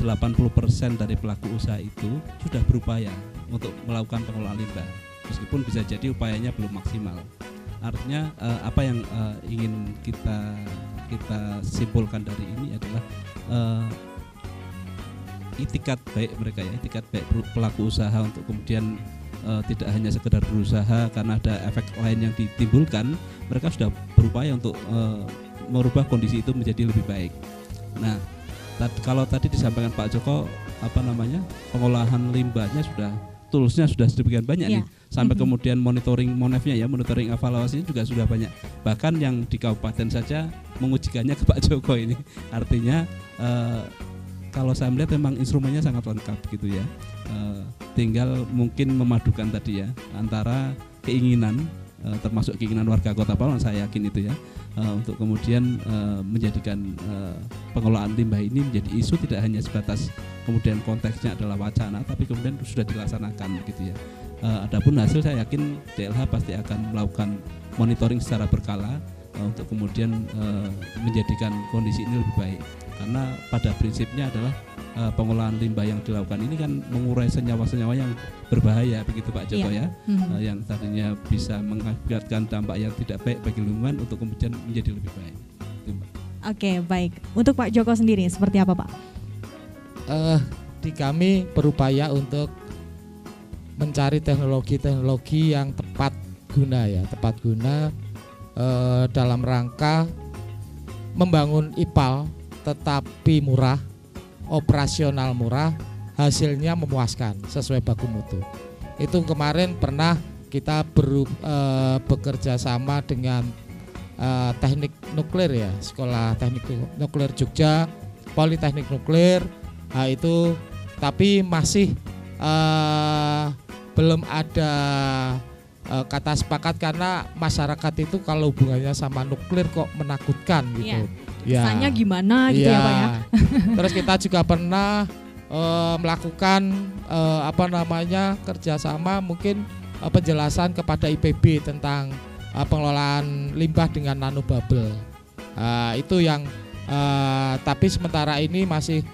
80% dari pelaku usaha itu sudah berupaya untuk melakukan pengelolaan limbah, meskipun bisa jadi upayanya belum maksimal. Artinya apa yang ingin kita simpulkan dari ini adalah itikat baik mereka ya, itikat baik pelaku usaha untuk kemudian tidak hanya sekedar berusaha karena ada efek lain yang ditimbulkan, mereka sudah berupaya untuk merubah kondisi itu menjadi lebih baik. Nah, kalau tadi disampaikan Pak Joko, pengolahan limbahnya sudah, toolsnya sudah sedemikian banyak nih, sampai kemudian monitoring monefnya ya, monitoring evaluasinya juga sudah banyak. Bahkan yang di kabupaten saja mengujikannya ke Pak Joko ini. Artinya kalau saya melihat memang instrumennya sangat lengkap gitu ya. Tinggal mungkin memadukan tadi ya antara keinginan, termasuk keinginan warga Kota Pekalongan, saya yakin itu ya, untuk kemudian menjadikan pengelolaan limbah ini menjadi isu, tidak hanya sebatas kemudian konteksnya adalah wacana, tapi kemudian sudah dilaksanakan gitu ya. Adapun hasil saya yakin DLH pasti akan melakukan monitoring secara berkala untuk kemudian menjadikan kondisi ini lebih baik, karena pada prinsipnya adalah pengolahan limbah yang dilakukan ini kan mengurai senyawa-senyawa yang berbahaya begitu Pak Joko ya, yang tadinya bisa mengakibatkan dampak yang tidak baik bagi lingkungan untuk kemudian menjadi lebih baik. Oke, baik. Untuk Pak Joko sendiri seperti apa Pak? Di kami berupaya untuk mencari teknologi-teknologi yang tepat guna ya, dalam rangka membangun IPAL tetapi murah, operasional murah, hasilnya memuaskan sesuai baku mutu. Itu kemarin pernah kita bekerja sama dengan teknik nuklir ya, Sekolah Teknik Nuklir Jogja, Politeknik Nuklir. Itu tapi masih belum ada kata sepakat karena masyarakat itu kalau hubungannya sama nuklir kok menakutkan gitu. Kesannya gimana gitu ya Pak ya. Terus kita juga pernah melakukan kerjasama mungkin penjelasan kepada IPB tentang pengelolaan limbah dengan nanobubble. Itu yang tapi sementara ini masih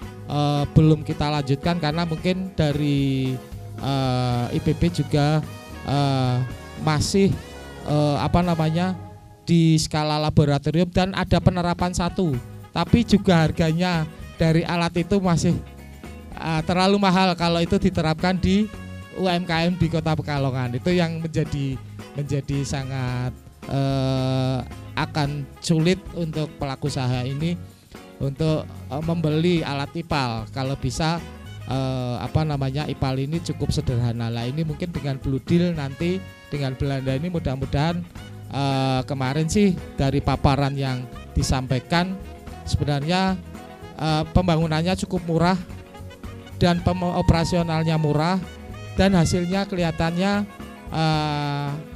belum kita lanjutkan karena mungkin dari IPB juga masih di skala laboratorium dan ada penerapan satu, tapi juga harganya dari alat itu masih terlalu mahal kalau itu diterapkan di UMKM di Kota Pekalongan. Itu yang menjadi sangat akan sulit untuk pelaku usaha ini untuk membeli alat IPAL. Kalau bisa IPAL ini cukup sederhana lah. Ini mungkin dengan Blue Deal nanti dengan Belanda ini mudah-mudahan kemarin sih dari paparan yang disampaikan sebenarnya pembangunannya cukup murah dan operasionalnya murah dan hasilnya kelihatannya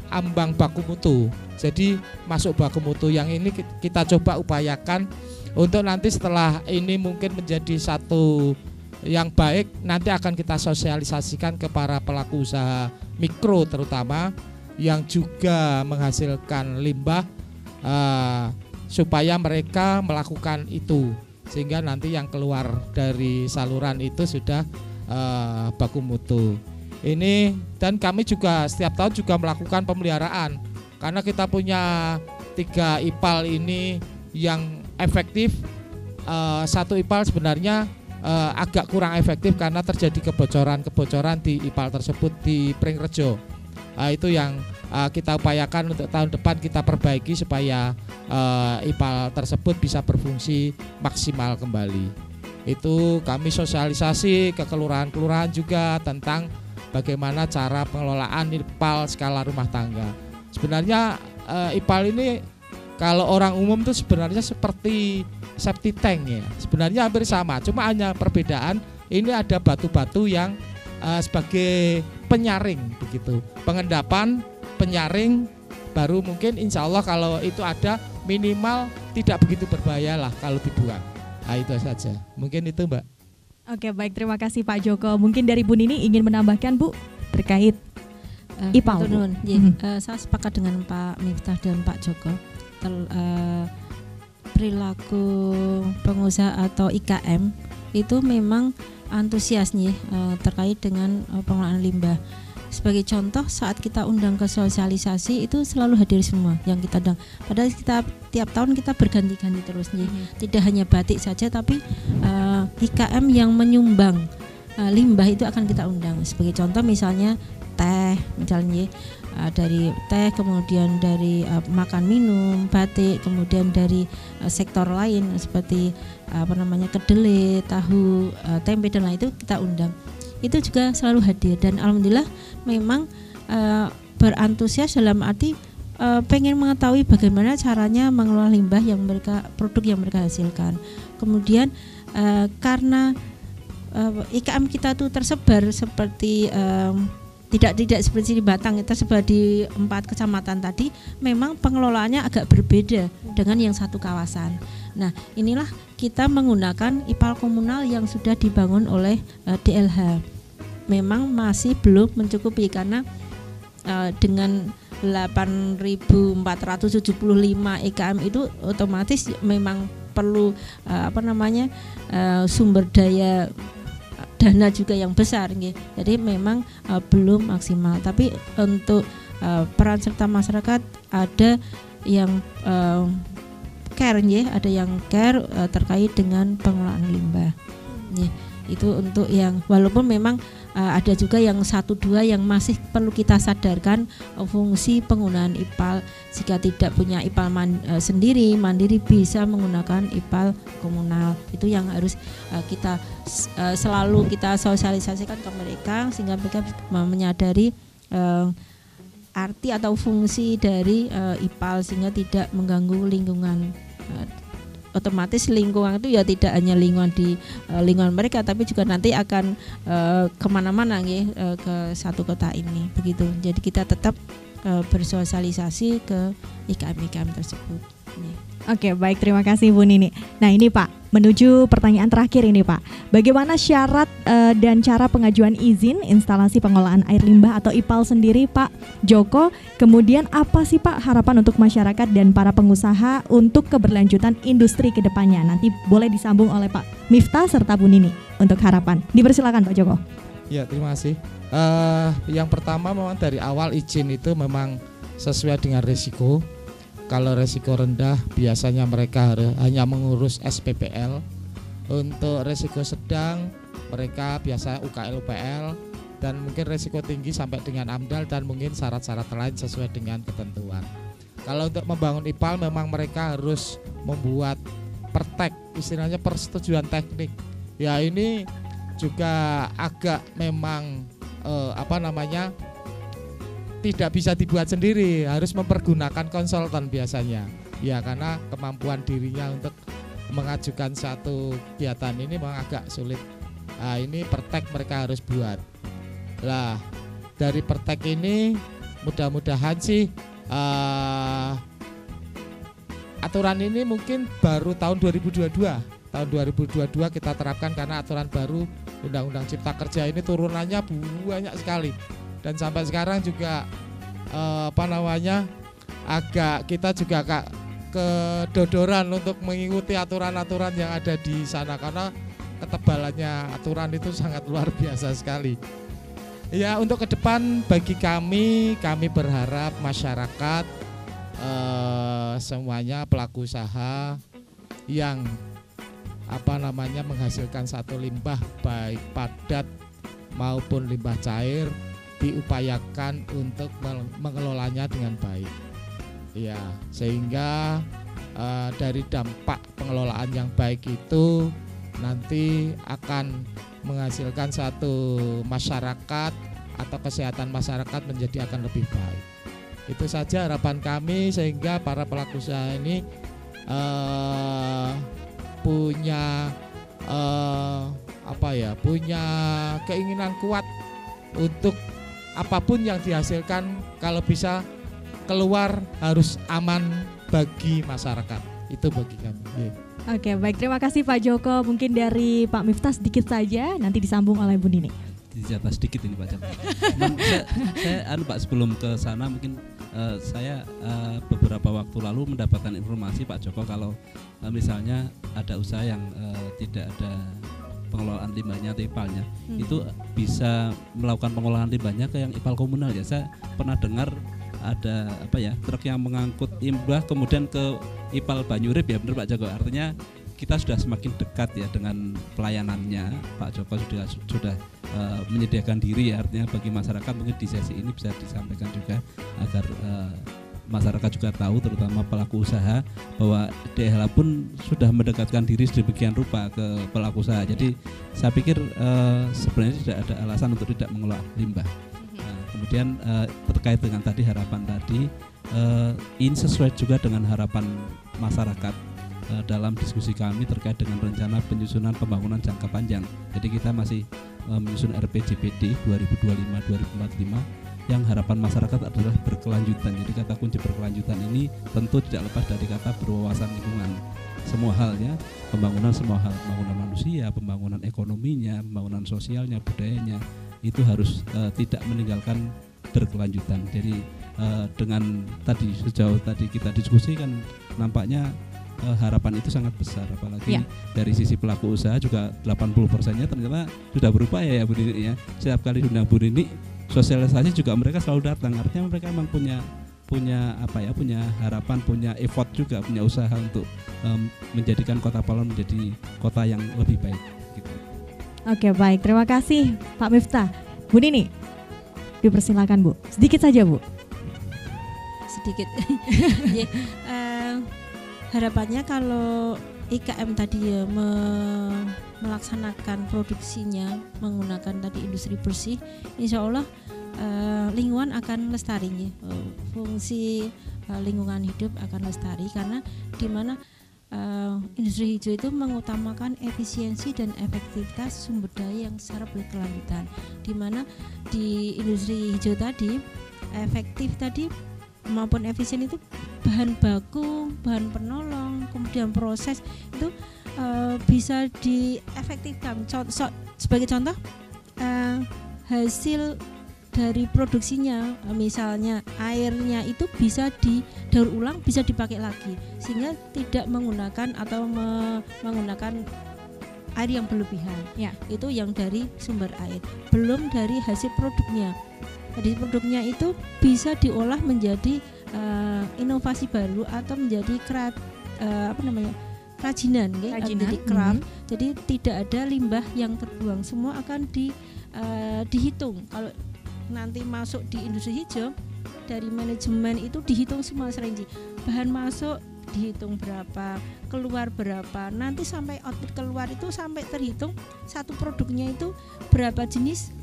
ambang baku mutu. Jadi masuk baku mutu yang ini kita coba upayakan untuk nanti setelah ini mungkin menjadi satu yang baik, nanti akan kita sosialisasikan ke para pelaku usaha mikro terutama yang juga menghasilkan limbah supaya mereka melakukan itu sehingga nanti yang keluar dari saluran itu sudah baku mutu. Ini dan kami juga setiap tahun juga melakukan pemeliharaan karena kita punya 3 IPAL ini yang efektif. Satu IPAL sebenarnya agak kurang efektif karena terjadi kebocoran di IPAL tersebut di Pringrejo. Itu yang kita upayakan untuk tahun depan kita perbaiki supaya IPAL tersebut bisa berfungsi maksimal kembali. Itu kami sosialisasi ke kelurahan-kelurahan juga tentang bagaimana cara pengelolaan IPAL skala rumah tangga. Sebenarnya IPAL ini kalau orang umum itu sebenarnya seperti septic tank ya. Sebenarnya hampir sama, cuma hanya perbedaan ini ada batu-batu yang sebagai penyaring begitu. Pengendapan, penyaring, baru mungkin insya Allah kalau itu ada minimal tidak begitu berbahaya lah kalau dibuang. Itu saja. Mungkin itu Mbak. Oke baik, terima kasih Pak Joko. Mungkin dari Bu Nini ingin menambahkan Bu terkait IPAL. Saya sepakat dengan Pak Miftah dan Pak Joko. Perilaku pengusaha atau IKM itu memang antusias nih terkait dengan pengelolaan limbah. Sebagai contoh saat kita undang ke sosialisasi itu selalu hadir semua yang kita undang. Padahal kita tiap tahun kita berganti-ganti terus nih. Tidak hanya batik saja tapi IKM yang menyumbang limbah itu akan kita undang. Sebagai contoh misalnya teh misalnya dari teh, kemudian dari makan minum, batik, kemudian dari sektor lain seperti kedelai, tahu, tempe dan lain itu kita undang. Itu juga selalu hadir dan alhamdulillah memang berantusias dalam arti pengen mengetahui bagaimana caranya mengelola limbah yang produk yang mereka hasilkan. Kemudian karena IKM kita tuh tersebar seperti tidak seperti di Batang, tersebar di 4 kecamatan tadi, memang pengelolaannya agak berbeda dengan yang satu kawasan. Nah, inilah kita menggunakan IPAL komunal yang sudah dibangun oleh DLH. Memang masih belum mencukupi karena dengan 8.475 IKM itu otomatis memang perlu sumber daya dana juga yang besar gitu. Jadi memang belum maksimal. Tapi untuk peran serta masyarakat ada yang care ya, ada yang care terkait dengan pengelolaan limbah. Ya, itu untuk yang walaupun memang ada juga yang 1-2 yang masih perlu kita sadarkan fungsi penggunaan IPAL. Jika tidak punya IPAL sendiri, mandiri bisa menggunakan IPAL komunal. Itu yang harus kita selalu kita sosialisasikan ke mereka sehingga mereka menyadari arti atau fungsi dari IPAL sehingga tidak mengganggu lingkungan. Otomatis lingkungan itu ya tidak hanya lingkungan di lingkungan mereka tapi juga nanti akan kemana-mana ke satu kota ini begitu. Jadi kita tetap bersosialisasi ke IKM-IKM tersebut. Oke, baik, terima kasih Bu Nini. Nah ini Pak, menuju pertanyaan terakhir ini Pak. Bagaimana syarat dan cara pengajuan izin instalasi pengolahan air limbah atau IPAL sendiri Pak Joko? Kemudian apa sih Pak harapan untuk masyarakat dan para pengusaha untuk keberlanjutan industri ke depannya? Nanti boleh disambung oleh Pak Miftah serta Bu Nini untuk harapan. Dipersilakan Pak Joko. Ya, terima kasih. Yang pertama memang dari awal izin itu memang sesuai dengan risiko. Kalau resiko rendah biasanya mereka hanya mengurus SPPL. Untuk resiko sedang mereka biasa UKL UPL, dan mungkin resiko tinggi sampai dengan AMDAL dan mungkin syarat-syarat lain sesuai dengan ketentuan. Kalau untuk membangun IPAL memang mereka harus membuat pertek, istilahnya persetujuan teknik. Ya ini juga agak memang tidak bisa dibuat sendiri, harus mempergunakan konsultan biasanya. Ya karena kemampuan dirinya untuk mengajukan satu kegiatan ini memang agak sulit. Nah, ini pertek mereka harus buat. Lah, dari pertek ini mudah-mudahan sih aturan ini mungkin baru tahun 2022. Tahun 2022 kita terapkan karena aturan baru Undang-Undang Cipta Kerja ini turunannya banyak sekali. Dan sampai sekarang juga agak kita juga kedodoran untuk mengikuti aturan-aturan yang ada di sana karena ketebalannya aturan itu sangat luar biasa sekali. Ya untuk ke depan bagi kami berharap masyarakat semuanya pelaku usaha yang menghasilkan satu limbah baik padat maupun limbah cair diupayakan untuk mengelolanya dengan baik. Ya, sehingga dari dampak pengelolaan yang baik itu nanti akan menghasilkan satu masyarakat atau kesehatan masyarakat menjadi akan lebih baik. Itu saja harapan kami sehingga para pelaku usaha ini punya keinginan kuat untuk apapun yang dihasilkan kalau bisa keluar harus aman bagi masyarakat. Itu bagi kami. Oke, baik, terima kasih Pak Joko. Mungkin dari Pak Miftah sedikit saja, nanti disambung oleh Bu Nini. Dijatah sedikit ini Pak Joko. saya Pak sebelum ke sana mungkin saya beberapa waktu lalu mendapatkan informasi Pak Joko kalau misalnya ada usaha yang tidak ada pengelolaan limbahnya atau IPAL-nya, itu bisa melakukan pengolahan limbahnya ke yang IPAL komunal ya. Saya pernah dengar ada truk yang mengangkut limbah kemudian ke IPAL Banyurip ya, benar Pak Joko. Artinya kita sudah semakin dekat ya dengan pelayanannya. Pak Joko sudah menyediakan diri ya, artinya bagi masyarakat mungkin di sesi ini bisa disampaikan juga agar masyarakat juga tahu, terutama pelaku usaha, bahwa DHL pun sudah mendekatkan diri sedemikian rupa ke pelaku usaha. Jadi saya pikir sebenarnya tidak ada alasan untuk tidak mengelola limbah. Nah, kemudian terkait dengan tadi harapan tadi, ini sesuai juga dengan harapan masyarakat dalam diskusi kami terkait dengan rencana penyusunan pembangunan jangka panjang. Jadi kita masih menyusun RPJPD 2025-2045 yang harapan masyarakat adalah berkelanjutan. Jadi kata kunci berkelanjutan ini tentu tidak lepas dari kata berwawasan lingkungan. Semua halnya, pembangunan semua hal, pembangunan manusia, pembangunan ekonominya, pembangunan sosialnya, budayanya, itu harus tidak meninggalkan berkelanjutan. Jadi dengan tadi sejauh tadi kita diskusikan, nampaknya harapan itu sangat besar, apalagi dari sisi pelaku usaha juga 80%-nya ternyata sudah berupaya ya Bu Nini ya. Setiap kali diundang Bu Nini sosialisasi juga mereka selalu datang. Artinya mereka memang punya harapan, punya effort juga, punya usaha untuk menjadikan Kota Palon menjadi kota yang lebih baik gitu. Oke, baik, terima kasih Pak Miftah. Bu Nini, dipersilakan Bu, sedikit saja Bu. Sedikit. Harapannya kalau IKM tadi ya melaksanakan produksinya menggunakan tadi industri bersih, insya Allah lingkungan akan lestari, fungsi lingkungan hidup akan lestari, karena di mana industri hijau itu mengutamakan efisiensi dan efektivitas sumber daya yang secara berkelanjutan, di mana di industri hijau tadi efektif tadi maupun efisien itu bahan baku, bahan penolong, kemudian proses itu bisa diefektifkan. Sebagai contoh, hasil dari produksinya, misalnya airnya itu bisa didaur ulang, bisa dipakai lagi, sehingga tidak menggunakan atau menggunakan air yang berlebihan. Ya. Itu yang dari sumber air. Belum dari hasil produknya. Jadi produknya itu bisa diolah menjadi inovasi baru atau menjadi kerajinan, menjadi craft. Jadi tidak ada limbah yang terbuang, semua akan dihitung. Kalau nanti masuk di industri hijau, dari manajemen itu dihitung semua serinci, bahan masuk dihitung berapa, keluar berapa, nanti sampai output keluar itu sampai terhitung satu produknya itu berapa jenis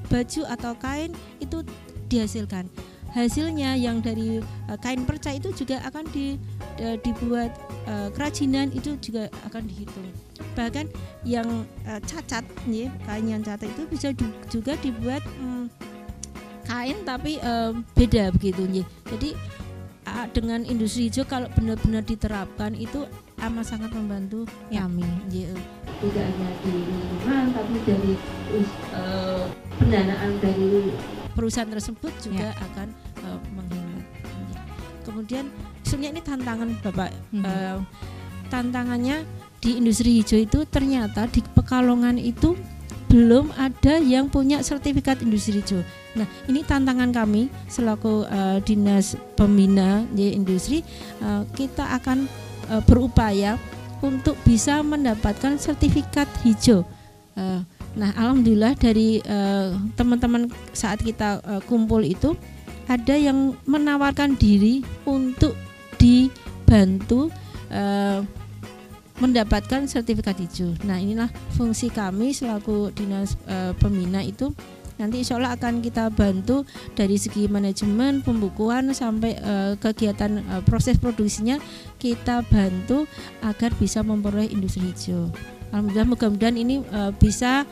baju atau kain itu dihasilkan. Hasilnya yang dari kain perca itu juga akan dibuat kerajinan, itu juga akan dihitung. Bahkan yang cacat, kain yang cacat itu bisa juga dibuat kain tapi beda begitu. Jadi dengan industri hijau kalau benar-benar diterapkan itu amat sangat membantu kami. Tidak hanya di lingkungan tapi dari pendanaan dari perusahaan tersebut juga akan menghemat. Kemudian sebenarnya ini tantangan Bapak. Tantangannya di industri hijau itu ternyata di Pekalongan itu belum ada yang punya sertifikat industri hijau. Nah, ini tantangan kami selaku dinas pembina industri. Kita akan berupaya untuk bisa mendapatkan sertifikat hijau. Nah, alhamdulillah dari teman-teman saat kita kumpul itu ada yang menawarkan diri untuk dibantu mendapatkan sertifikat hijau. Nah, inilah fungsi kami selaku dinas pembina itu. Nanti insya Allah akan kita bantu dari segi manajemen, pembukuan sampai kegiatan proses produksinya, kita bantu agar bisa memperoleh industri hijau. Alhamdulillah, mudah-mudahan ini bisa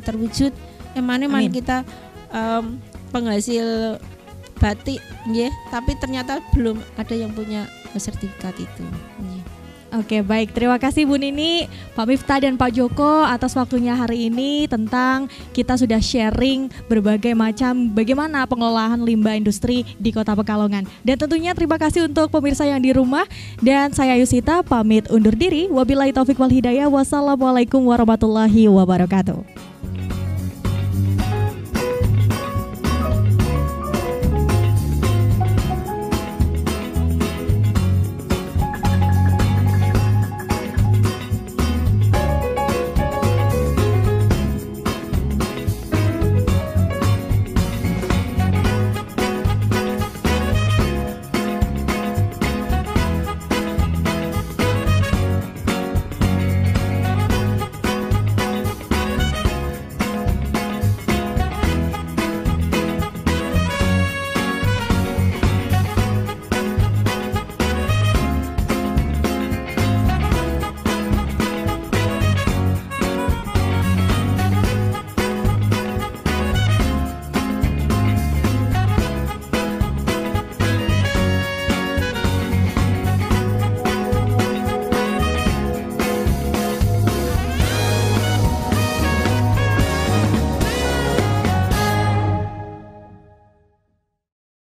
terwujud. Emang kita penghasil batik, tapi ternyata belum ada yang punya sertifikat itu. Oke, baik. Terima kasih Bu Nini, Pak Miftah dan Pak Joko atas waktunya hari ini tentang kita sudah sharing berbagai macam bagaimana pengelolaan limbah industri di Kota Pekalongan. Dan tentunya terima kasih untuk pemirsa yang di rumah, dan saya Yusita pamit undur diri. Wabillahi taufik wal hidayah. Wassalamualaikum warahmatullahi wabarakatuh.